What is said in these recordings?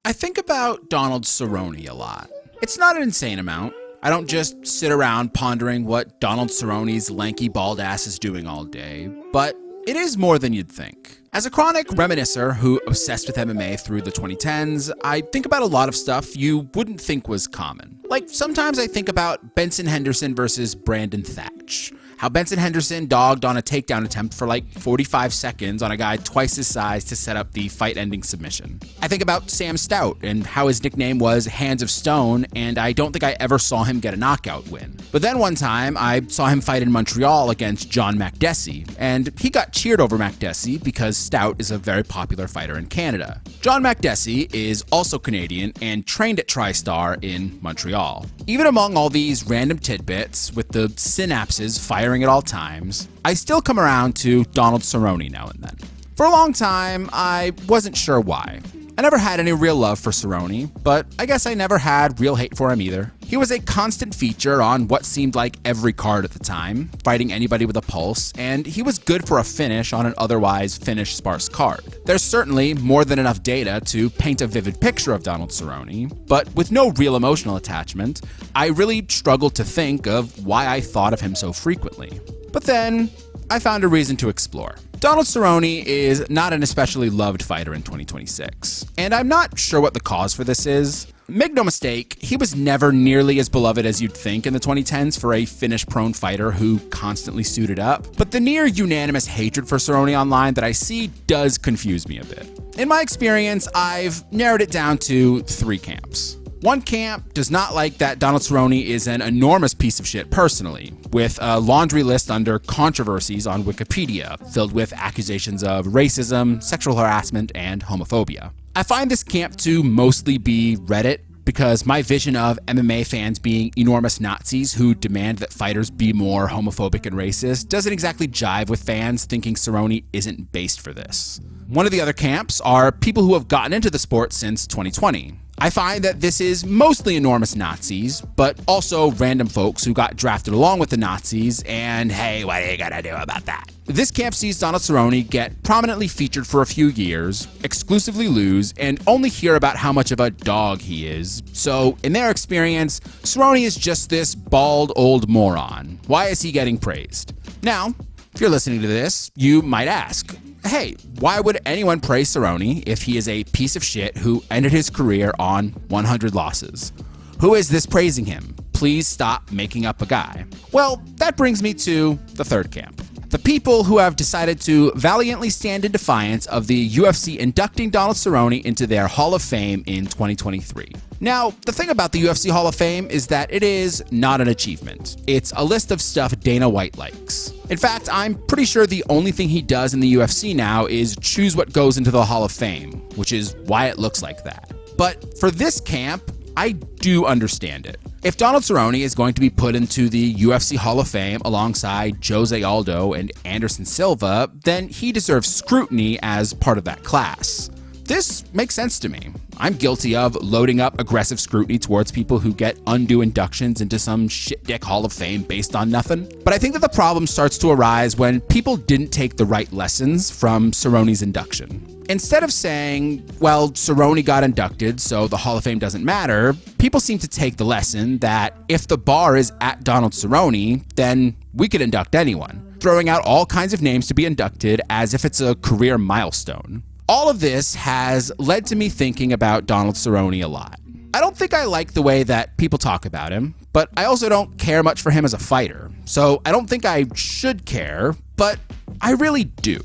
I think about Donald Cerrone a lot. It's not an insane amount. I don't just sit around pondering what Donald Cerrone's lanky bald ass is doing all day, but it is more than you'd think. As a chronic reminiscer who obsessed with MMA through the 2010s, I think about a lot of stuff you wouldn't think was common. Like, sometimes I think about Benson Henderson versus Brandon Thatch. How Benson Henderson dogged on a takedown attempt for like 45 seconds on a guy twice his size to set up the fight-ending submission. I think about Sam Stout and how his nickname was Hands of Stone, and I don't think I ever saw him get a knockout win. But then one time, I saw him fight in Montreal against John Makdessi, and he got cheered over Makdessi because Stout is a very popular fighter in Canada. John Makdessi is also Canadian and trained at TriStar in Montreal. Even among all these random tidbits, with the synapses firing at all times, I still come around to Donald Cerrone now and then. For a long time, I wasn't sure why. I never had any real love for Cerrone, but I guess I never had real hate for him either. He was a constant feature on what seemed like every card at the time, fighting anybody with a pulse, and he was good for a finish on an otherwise finished sparse card. There's certainly more than enough data to paint a vivid picture of Donald Cerrone, but with no real emotional attachment, I really struggled to think of why I thought of him so frequently. But then, I found a reason to explore. Donald Cerrone is not an especially loved fighter in 2026, and I'm not sure what the cause for this is. Make no mistake, he was never nearly as beloved as you'd think in the 2010s for a finish-prone fighter who constantly suited up, but the near-unanimous hatred for Cerrone online that I see does confuse me a bit. In my experience, I've narrowed it down to 3 camps. One camp does not like that Donald Cerrone is an enormous piece of shit personally, with a laundry list under controversies on Wikipedia, filled with accusations of racism, sexual harassment, and homophobia. I find this camp to mostly be Reddit, because my vision of MMA fans being enormous Nazis who demand that fighters be more homophobic and racist doesn't exactly jive with fans thinking Cerrone isn't based for this. One of the other camps are people who have gotten into the sport since 2020. I find that this is mostly enormous Nazis, but also random folks who got drafted along with the Nazis, and hey, what are you gonna do about that? This camp sees Donald Cerrone get prominently featured for a few years, exclusively lose, and only hear about how much of a dog he is. So, in their experience, Cerrone is just this bald old moron. Why is he getting praised? Now, if you're listening to this, you might ask, hey, why would anyone praise Cerrone if he is a piece of shit who ended his career on 100 losses? Who is this praising him? Please stop making up a guy. Well, that brings me to the third camp. The people who have decided to valiantly stand in defiance of the UFC inducting Donald Cerrone into their Hall of Fame in 2023. Now, the thing about the UFC Hall of Fame is that it is not an achievement. It's a list of stuff Dana White likes. In fact, I'm pretty sure the only thing he does in the UFC now is choose what goes into the Hall of Fame, which is why it looks like that. But for this camp, I do understand it. If Donald Cerrone is going to be put into the UFC Hall of Fame alongside Jose Aldo and Anderson Silva, then he deserves scrutiny as part of that class. This makes sense to me. I'm guilty of loading up aggressive scrutiny towards people who get undue inductions into some shit-dick Hall of Fame based on nothing. But I think that the problem starts to arise when people didn't take the right lessons from Cerrone's induction. Instead of saying, well, Cerrone got inducted, so the Hall of Fame doesn't matter, people seem to take the lesson that if the bar is at Donald Cerrone, then we could induct anyone, throwing out all kinds of names to be inducted as if it's a career milestone. All of this has led to me thinking about Donald Cerrone a lot. I don't think I like the way that people talk about him, but I also don't care much for him as a fighter. So I don't think I should care, but I really do.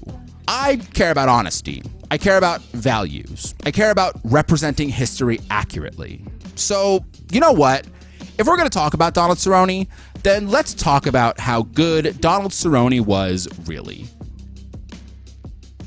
I care about honesty. I care about values. I care about representing history accurately. So, you know what? If we're going to talk about Donald Cerrone, then let's talk about how good Donald Cerrone was really.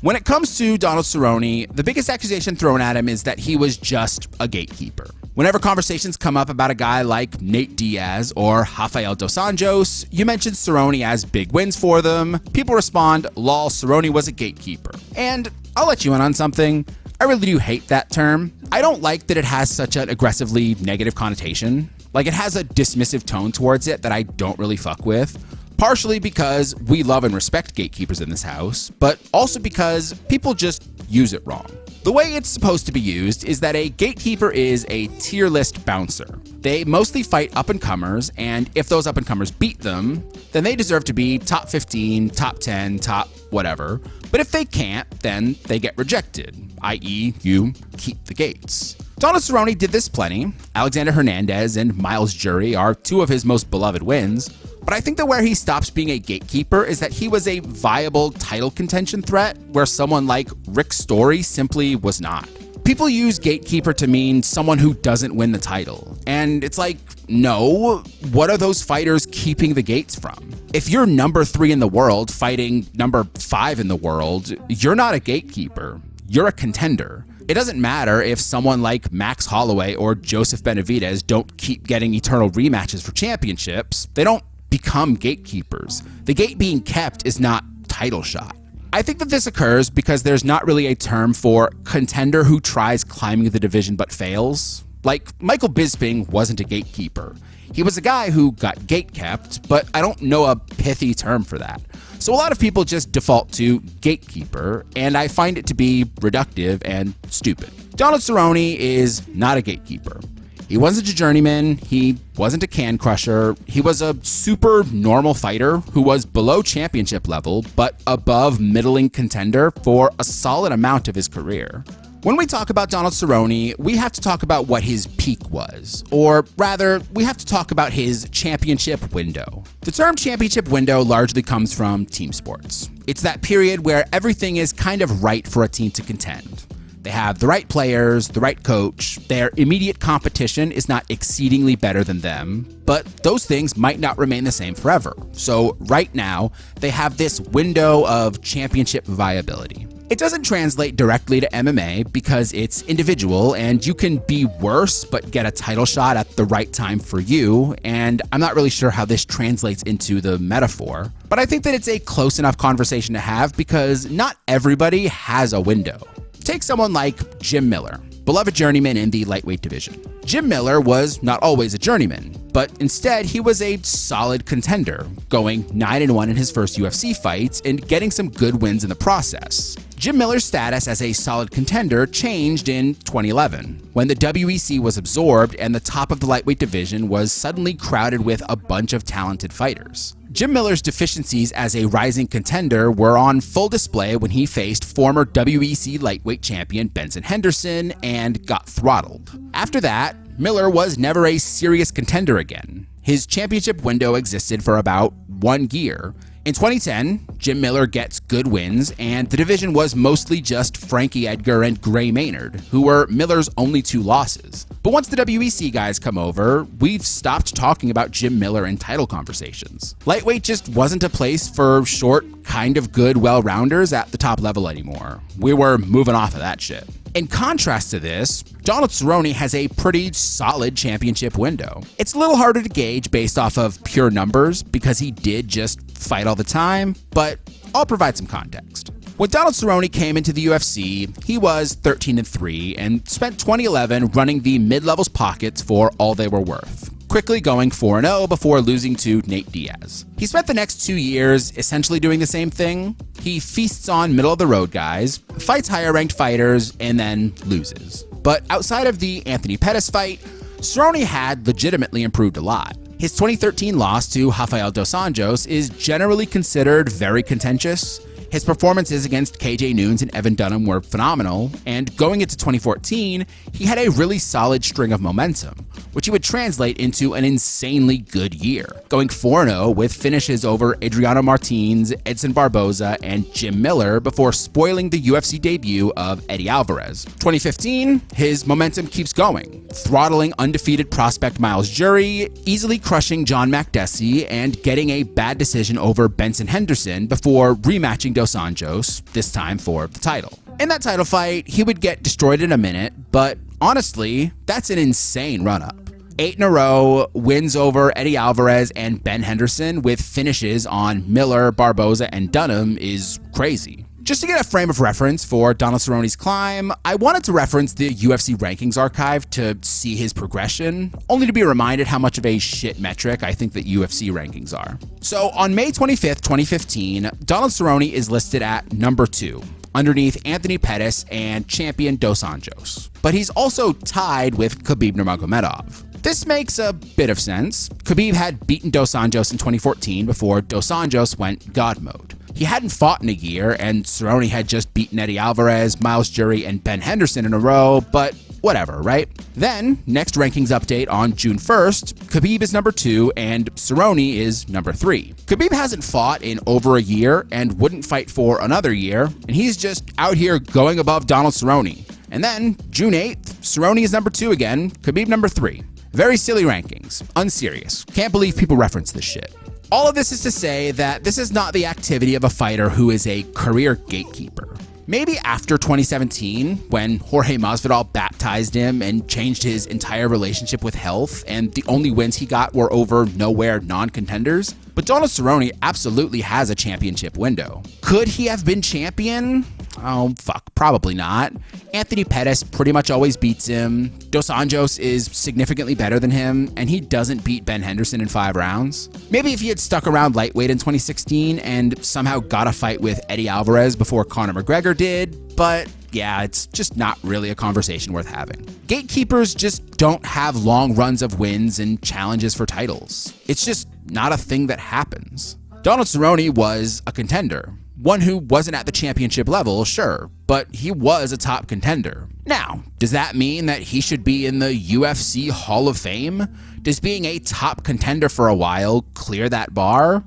When it comes to Donald Cerrone, the biggest accusation thrown at him is that he was just a gatekeeper. Whenever conversations come up about a guy like Nate Diaz or Rafael Dos Anjos, you mention Cerrone as big wins for them. People respond, lol, Cerrone was a gatekeeper. And I'll let you in on something. I really do hate that term. I don't like that it has such an aggressively negative connotation. Like, it has a dismissive tone towards it that I don't really fuck with. Partially because we love and respect gatekeepers in this house, but also because people just use it wrong. The way it's supposed to be used is that a gatekeeper is a tier list bouncer. They mostly fight up-and-comers, and if those up-and-comers beat them, then they deserve to be top 15, top 10, top whatever. But if they can't, then they get rejected, i.e. you keep the gates. Donald Cerrone did this plenty. Alexander Hernandez and Miles Jury are two of his most beloved wins. But I think that where he stops being a gatekeeper is that he was a viable title contention threat where someone like Rick Story simply was not. People use gatekeeper to mean someone who doesn't win the title. And it's like, no, what are those fighters keeping the gates from? If you're number 3 in the world fighting number 5 in the world, you're not a gatekeeper. You're a contender. It doesn't matter if someone like Max Holloway or Joseph Benavidez don't keep getting eternal rematches for championships. They don't become gatekeepers. The gate being kept is not title shot. I think that this occurs because there's not really a term for contender who tries climbing the division but fails. Like, Michael Bisping wasn't a gatekeeper. He was a guy who got gate kept, but I don't know a pithy term for that. So a lot of people just default to gatekeeper, and I find it to be reductive and stupid. Donald Cerrone is not a gatekeeper. He wasn't a journeyman, he wasn't a can crusher, he was a super normal fighter who was below championship level, but above middling contender for a solid amount of his career. When we talk about Donald Cerrone, we have to talk about what his peak was, or rather, we have to talk about his championship window. The term championship window largely comes from team sports. It's that period where everything is kind of right for a team to contend. They have the right players, the right coach, their immediate competition is not exceedingly better than them, but those things might not remain the same forever. So right now, they have this window of championship viability. It doesn't translate directly to MMA because it's individual and you can be worse but get a title shot at the right time for you, and I'm not really sure how this translates into the metaphor. But I think that it's a close enough conversation to have because not everybody has a window. Take someone like Jim Miller, beloved journeyman in the lightweight division. Jim Miller was not always a journeyman, but instead he was a solid contender, going 9-1 in his first UFC fights and getting some good wins in the process. Jim Miller's status as a solid contender changed in 2011, when the WEC was absorbed and the top of the lightweight division was suddenly crowded with a bunch of talented fighters. Jim Miller's deficiencies as a rising contender were on full display when he faced former WEC lightweight champion Benson Henderson and got throttled. After that, Miller was never a serious contender again. His championship window existed for about 1 year. In 2010, Jim Miller gets good wins, and the division was mostly just Frankie Edgar and Gray Maynard, who were Miller's only 2 losses. But once the WEC guys come over, we've stopped talking about Jim Miller in title conversations. Lightweight just wasn't a place for short, kind of good well-rounders at the top level anymore. We were moving off of that shit. In contrast to this, Donald Cerrone has a pretty solid championship window. It's a little harder to gauge based off of pure numbers because he did just fight all the time, but I'll provide some context. When Donald Cerrone came into the UFC, he was 13-3 and spent 2011 running the mid-levels pockets for all they were worth, quickly going 4-0 before losing to Nate Diaz. He spent the next 2 years essentially doing the same thing. He feasts on middle-of-the-road guys, fights higher-ranked fighters, and then loses. But outside of the Anthony Pettis fight, Cerrone had legitimately improved a lot. His 2013 loss to Rafael dos Anjos is generally considered very contentious. His performances against KJ Noons and Evan Dunham were phenomenal, and going into 2014, he had a really solid string of momentum, which he would translate into an insanely good year, going 4-0 with finishes over Adriano Martins, Edson Barboza, and Jim Miller before spoiling the UFC debut of Eddie Alvarez. 2015, his momentum keeps going, throttling undefeated prospect Miles Jury, easily crushing John Makdessi, and getting a bad decision over Benson Henderson before rematching Dos Anjos, this time for the title. In that title fight, he would get destroyed in a minute, but honestly, that's an insane run-up. 8 in a row, wins over Eddie Alvarez and Ben Henderson with finishes on Miller, Barboza, and Dunham is crazy. Just to get a frame of reference for Donald Cerrone's climb, I wanted to reference the UFC rankings archive to see his progression, only to be reminded how much of a shit metric I think that UFC rankings are. So on May 25th, 2015, Donald Cerrone is listed at number 2, underneath Anthony Pettis and champion Dos Anjos. But he's also tied with Khabib Nurmagomedov. This makes a bit of sense. Khabib had beaten Dos Anjos in 2014 before Dos Anjos went God mode. He hadn't fought in a year, and Cerrone had just beaten Eddie Alvarez, Miles Jury, and Ben Henderson in a row, but whatever, right? Then, next rankings update on June 1st, Khabib is number 2 and Cerrone is number 3. Khabib hasn't fought in over a year and wouldn't fight for another year, and he's just out here going above Donald Cerrone. And then, June 8th, Cerrone is number 2 again, Khabib number 3. Very silly rankings. Unserious. Can't believe people reference this shit. All of this is to say that this is not the activity of a fighter who is a career gatekeeper. Maybe after 2017, when Jorge Masvidal baptized him and changed his entire relationship with health, and the only wins he got were over nowhere non-contenders, but Donald Cerrone absolutely has a championship window. Could he have been champion? Oh, fuck, probably not. Anthony Pettis pretty much always beats him. Dos Anjos is significantly better than him, and he doesn't beat Ben Henderson in 5 rounds. Maybe if he had stuck around lightweight in 2016 and somehow got a fight with Eddie Alvarez before Conor McGregor did, but yeah, it's just not really a conversation worth having. Gatekeepers just don't have long runs of wins and challenges for titles. It's just not a thing that happens. Donald Cerrone was a contender. One who wasn't at the championship level, sure, but he was a top contender. Now, does that mean that he should be in the UFC Hall of Fame? Does being a top contender for a while clear that bar?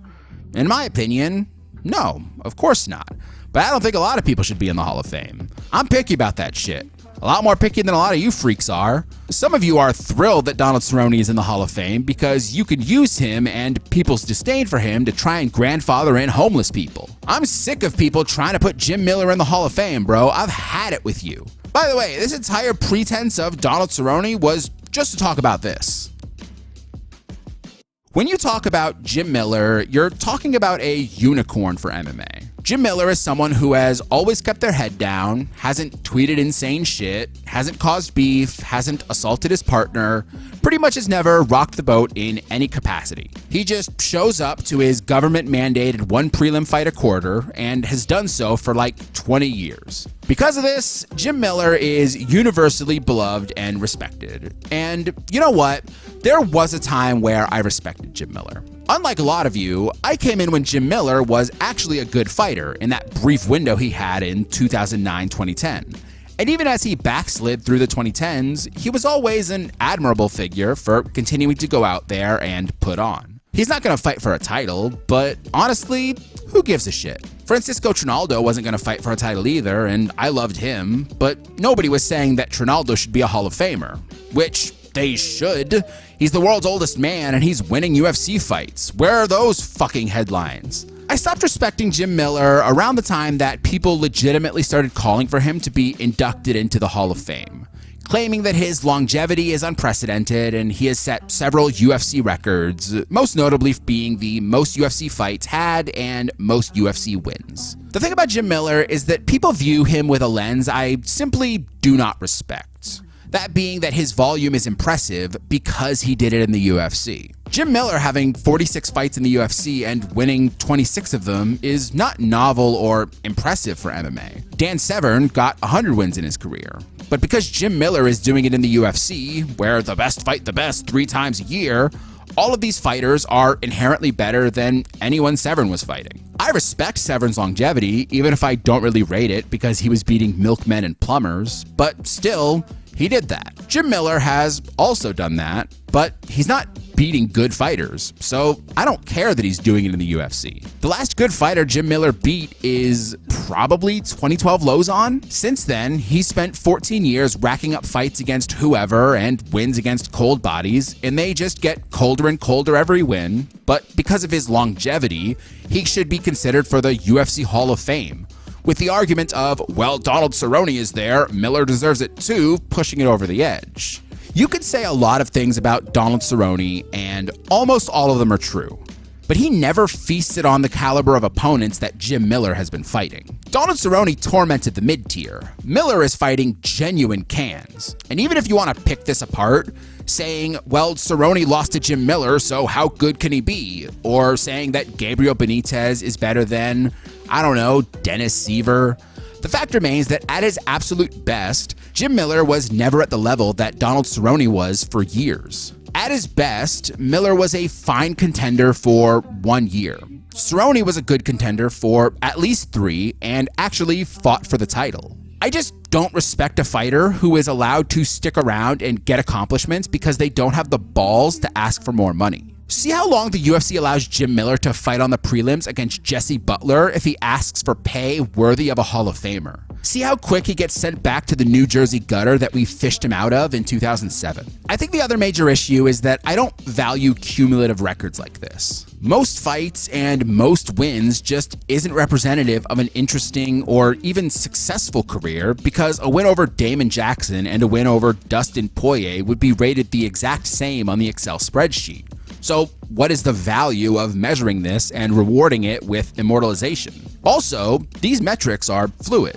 In my opinion, no, of course not. But I don't think a lot of people should be in the Hall of Fame. I'm picky about that shit. A lot more picky than a lot of you freaks are. Some of you are thrilled that Donald Cerrone is in the Hall of Fame because you could use him and people's disdain for him to try and grandfather in homeless people. I'm sick of people trying to put Jim Miller in the Hall of Fame, bro. I've had it with you. By the way, this entire pretense of Donald Cerrone was just to talk about this. When you talk about Jim Miller, you're talking about a unicorn for MMA. Jim Miller is someone who has always kept their head down, hasn't tweeted insane shit, hasn't caused beef, hasn't assaulted his partner, pretty much has never rocked the boat in any capacity. He just shows up to his government-mandated 1 prelim fight a quarter and has done so for like 20 years. Because of this, Jim Miller is universally beloved and respected. And you know what? There was a time where I respected Jim Miller. Unlike a lot of you, I came in when Jim Miller was actually a good fighter in that brief window he had in 2009-2010. And even as he backslid through the 2010s, he was always an admirable figure for continuing to go out there and put on. He's not going to fight for a title, but honestly, who gives a shit? Francisco Trinaldo wasn't going to fight for a title either, and I loved him, but nobody was saying that Trinaldo should be a Hall of Famer, which they should. He's the world's oldest man and he's winning UFC fights. Where are those fucking headlines? I stopped respecting Jim Miller around the time that people legitimately started calling for him to be inducted into the Hall of Fame, claiming that his longevity is unprecedented and he has set several UFC records, most notably being the most UFC fights had and most UFC wins. The thing about Jim Miller is that people view him with a lens I simply do not respect. That being that his volume is impressive because he did it in the UFC. Jim Miller having 46 fights in the UFC and winning 26 of them is not novel or impressive for MMA. Dan Severn got 100 wins in his career. But because Jim Miller is doing it in the UFC, where the best fight the best 3 times a year, all of these fighters are inherently better than anyone Severn was fighting. I respect Severn's longevity, even if I don't really rate it because he was beating milkmen and plumbers, but still, he did that. Jim Miller has also done that, but he's not beating good fighters, so I don't care that he's doing it in the UFC. The last good fighter Jim Miller beat is probably 2012 Lozon. Since then, he spent 14 years racking up fights against whoever and wins against cold bodies, and they just get colder and colder every win, but because of his longevity, he should be considered for the UFC Hall of Fame, with the argument of, well, Donald Cerrone is there, Miller deserves it too, pushing it over the edge. You could say a lot of things about Donald Cerrone, and almost all of them are true. But he never feasted on the caliber of opponents that Jim Miller has been fighting. Donald Cerrone tormented the mid-tier. Miller is fighting genuine cans. And even if you want to pick this apart, saying, well, Cerrone lost to Jim Miller, so how good can he be? Or saying that Gabriel Benitez is better than, I don't know, Dennis Seaver. The fact remains that at his absolute best, Jim Miller was never at the level that Donald Cerrone was for years. At his best, Miller was a fine contender for 1 year. Cerrone was a good contender for at least 3 and actually fought for the title. I just don't respect a fighter who is allowed to stick around and get accomplishments because they don't have the balls to ask for more money. See how long the UFC allows Jim Miller to fight on the prelims against Jesse Butler if he asks for pay worthy of a Hall of Famer. See how quick he gets sent back to the New Jersey gutter that we fished him out of in 2007. I think the other major issue is that I don't value cumulative records like this. Most fights and most wins just isn't representative of an interesting or even successful career because a win over Damon Jackson and a win over Dustin Poirier would be rated the exact same on the Excel spreadsheet. So what is the value of measuring this and rewarding it with immortalization? Also, these metrics are fluid.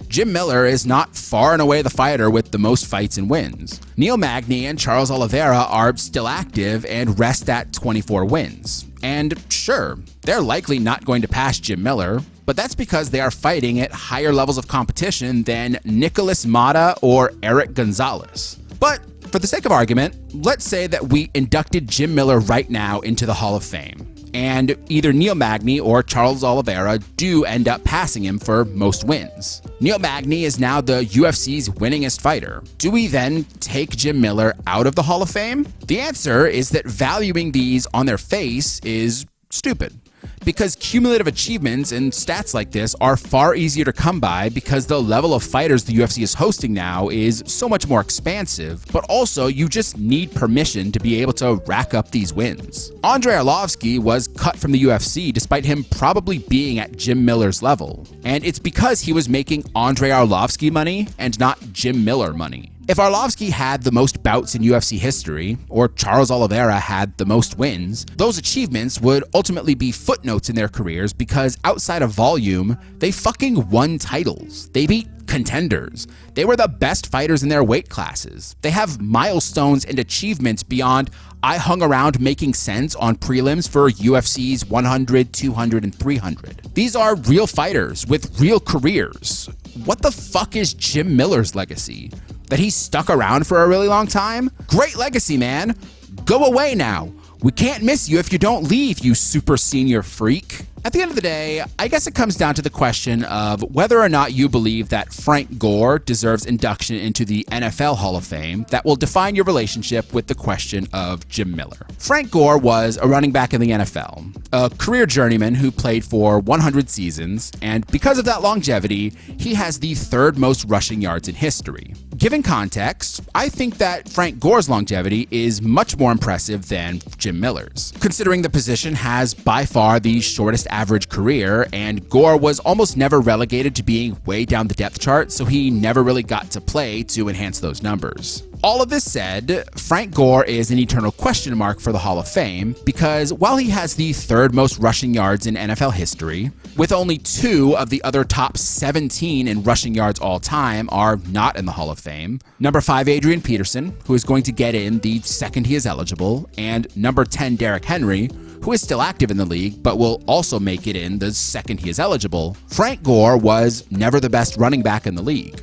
Jim Miller is not far and away the fighter with the most fights and wins. Neil Magny and Charles Oliveira are still active and rest at 24 wins. And sure, they're likely not going to pass Jim Miller, but that's because they are fighting at higher levels of competition than Nicholas Mata or Eric Gonzalez. But for the sake of argument, let's say that we inducted Jim Miller right now into the Hall of Fame, and either Neil Magny or Charles Oliveira do end up passing him for most wins. Neil Magny is now the UFC's winningest fighter. Do we then take Jim Miller out of the Hall of Fame? The answer is that valuing these on their face is stupid. Because cumulative achievements and stats like this are far easier to come by because the level of fighters the UFC is hosting now is so much more expansive, but also you just need permission to be able to rack up these wins. Andrei Arlovski was cut from the UFC despite him probably being at Jim Miller's level, and it's because he was making Andrei Arlovski money and not Jim Miller money. If Arlovski had the most bouts in UFC history, or Charles Oliveira had the most wins, those achievements would ultimately be footnotes in their careers because outside of volume, they fucking won titles. They beat contenders. They were the best fighters in their weight classes. They have milestones and achievements beyond I hung around making sense on prelims for UFC's 100, 200, and 300. These are real fighters with real careers. What the fuck is Jim Miller's legacy? That he stuck around for a really long time? Great legacy, man. Go away now. We can't miss you if you don't leave, you super senior freak. At the end of the day, I guess it comes down to the question of whether or not you believe that Frank Gore deserves induction into the NFL Hall of Fame that will define your relationship with the question of Jim Miller. Frank Gore was a running back in the NFL, a career journeyman who played for 100 seasons, and because of that longevity, he has the 3rd most rushing yards in history. Given context, I think that Frank Gore's longevity is much more impressive than Jim Miller's, considering the position has by far the shortest average career, and Gore was almost never relegated to being way down the depth chart, so he never really got to play to enhance those numbers. All of this said, Frank Gore is an eternal question mark for the Hall of Fame because while he has the 3rd most rushing yards in NFL history, with only 2 of the other top 17 in rushing yards all time are not in the Hall of Fame. Number 5, Adrian Peterson, who is going to get in the second he is eligible, and number 10, Derrick Henry, who is still active in the league but will also make it in the second he is eligible. Frank Gore was never the best running back in the league.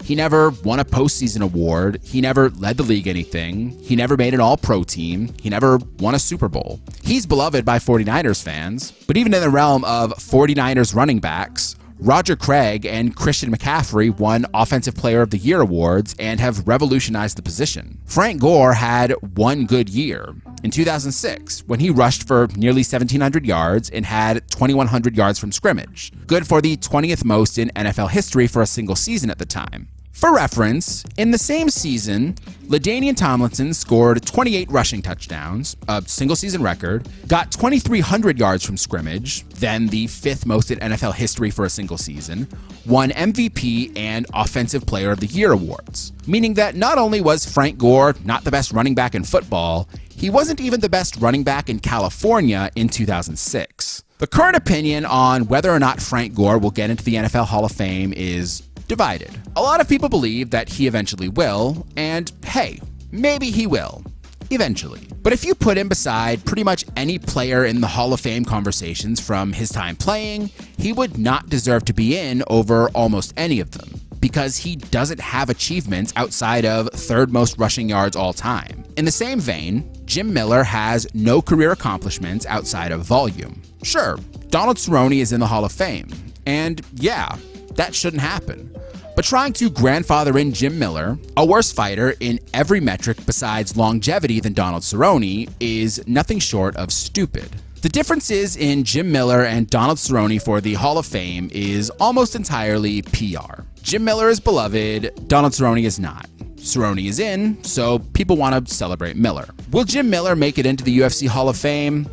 He never won a postseason award. He never led the league anything. He never made an all-pro team. He never won a Super Bowl. He's beloved by 49ers fans, but even in the realm of 49ers running backs, Roger Craig and Christian McCaffrey won Offensive Player of the Year awards and have revolutionized the position. Frank Gore had one good year in 2006 when he rushed for nearly 1,700 yards and had 2,100 yards from scrimmage, good for the 20th most in NFL history for a single season at the time. For reference, in the same season, LaDainian Tomlinson scored 28 rushing touchdowns, a single-season record, got 2,300 yards from scrimmage, then the 5th most in NFL history for a single season, won MVP and Offensive Player of the Year awards, meaning that not only was Frank Gore not the best running back in football, he wasn't even the best running back in California in 2006. The current opinion on whether or not Frank Gore will get into the NFL Hall of Fame is divided. A lot of people believe that he eventually will, and hey, maybe he will. eventually. But if you put him beside pretty much any player in the Hall of Fame conversations from his time playing, he would not deserve to be in over almost any of them, because he doesn't have achievements outside of third most rushing yards all time. In the same vein, Jim Miller has no career accomplishments outside of volume. Sure, Donald Cerrone is in the Hall of Fame, and yeah, that shouldn't happen. But trying to grandfather in Jim Miller, a worse fighter in every metric besides longevity than Donald Cerrone, is nothing short of stupid. The differences in Jim Miller and Donald Cerrone for the Hall of Fame is almost entirely PR. Jim Miller is beloved, Donald Cerrone is not. Cerrone is in, so people want to celebrate Miller. Will Jim Miller make it into the UFC Hall of Fame?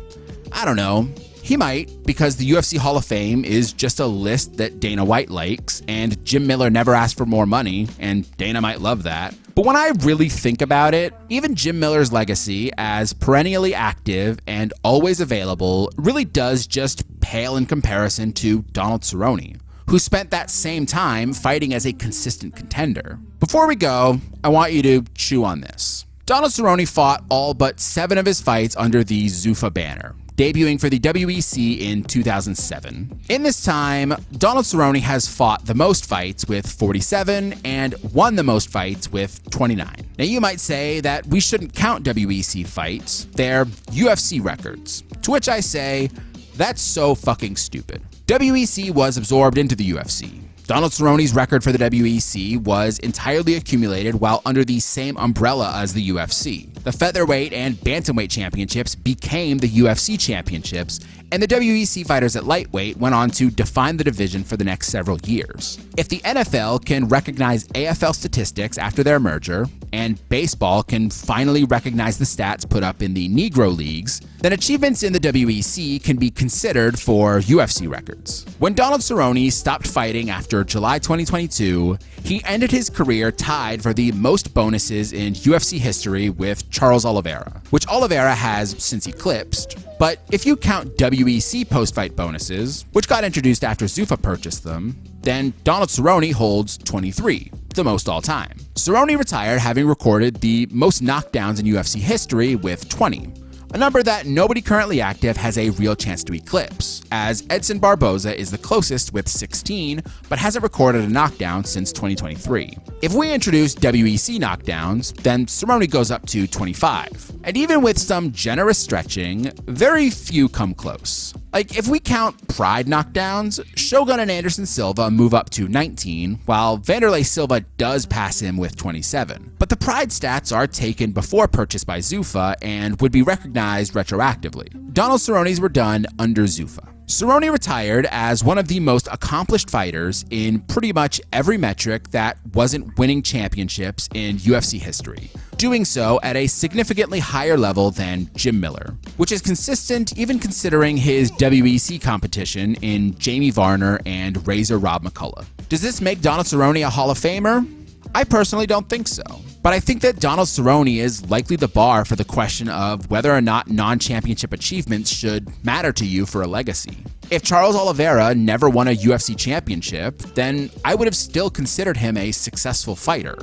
I don't know. He might, because the UFC Hall of Fame is just a list that Dana White likes, and Jim Miller never asked for more money, and Dana might love that. But when I really think about it, even Jim Miller's legacy as perennially active and always available really does just pale in comparison to Donald Cerrone, who spent that same time fighting as a consistent contender. Before we go, I want you to chew on this. Donald Cerrone fought all but 7 of his fights under the Zuffa banner, debuting for the WEC in 2007. In this time, Donald Cerrone has fought the most fights with 47 and won the most fights with 29. Now you might say that we shouldn't count WEC fights, they're UFC records. To which I say, that's so fucking stupid. WEC was absorbed into the UFC. Donald Cerrone's record for the WEC was entirely accumulated while under the same umbrella as the UFC. The featherweight and bantamweight championships became the UFC championships, and the WEC fighters at lightweight went on to define the division for the next several years. If the NFL can recognize AFL statistics after their merger, and baseball can finally recognize the stats put up in the Negro Leagues, then achievements in the WEC can be considered for UFC records. When Donald Cerrone stopped fighting after July 2022, he ended his career tied for the most bonuses in UFC history with Charles Oliveira, which Oliveira has since eclipsed. But if you count WEC post-fight bonuses, which got introduced after Zuffa purchased them, then Donald Cerrone holds 23, the most all time. Cerrone retired having recorded the most knockdowns in UFC history with 20, a number that nobody currently active has a real chance to eclipse, as Edson Barboza is the closest with 16, but hasn't recorded a knockdown since 2023. If we introduce WEC knockdowns, then Cerrone goes up to 25. And even with some generous stretching, very few come close. Like, if we count Pride knockdowns, Shogun and Anderson Silva move up to 19, while Vanderlei Silva does pass him with 27. But the Pride stats are taken before purchase by Zuffa and would be recognized retroactively. Donald Cerrone's were done under Zuffa. Cerrone retired as one of the most accomplished fighters in pretty much every metric that wasn't winning championships in UFC history, doing so at a significantly higher level than Jim Miller, which is consistent even considering his WEC competition in Jamie Varner and Razor Rob McCullough. Does this make Donald Cerrone a Hall of Famer? I personally don't think so. But I think that Donald Cerrone is likely the bar for the question of whether or not non-championship achievements should matter to you for a legacy. If Charles Oliveira never won a UFC championship, then I would have still considered him a successful fighter.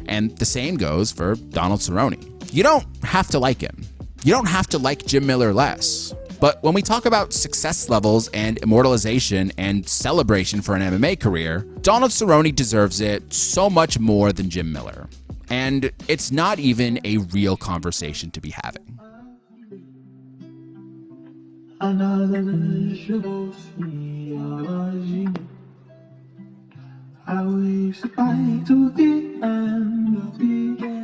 And the same goes for Donald Cerrone. You don't have to like him. You don't have to like Jim Miller less. But when we talk about success levels and immortalization and celebration for an MMA career, Donald Cerrone deserves it so much more than Jim Miller. And it's not even a real conversation to be having. I will fight to the end of the game.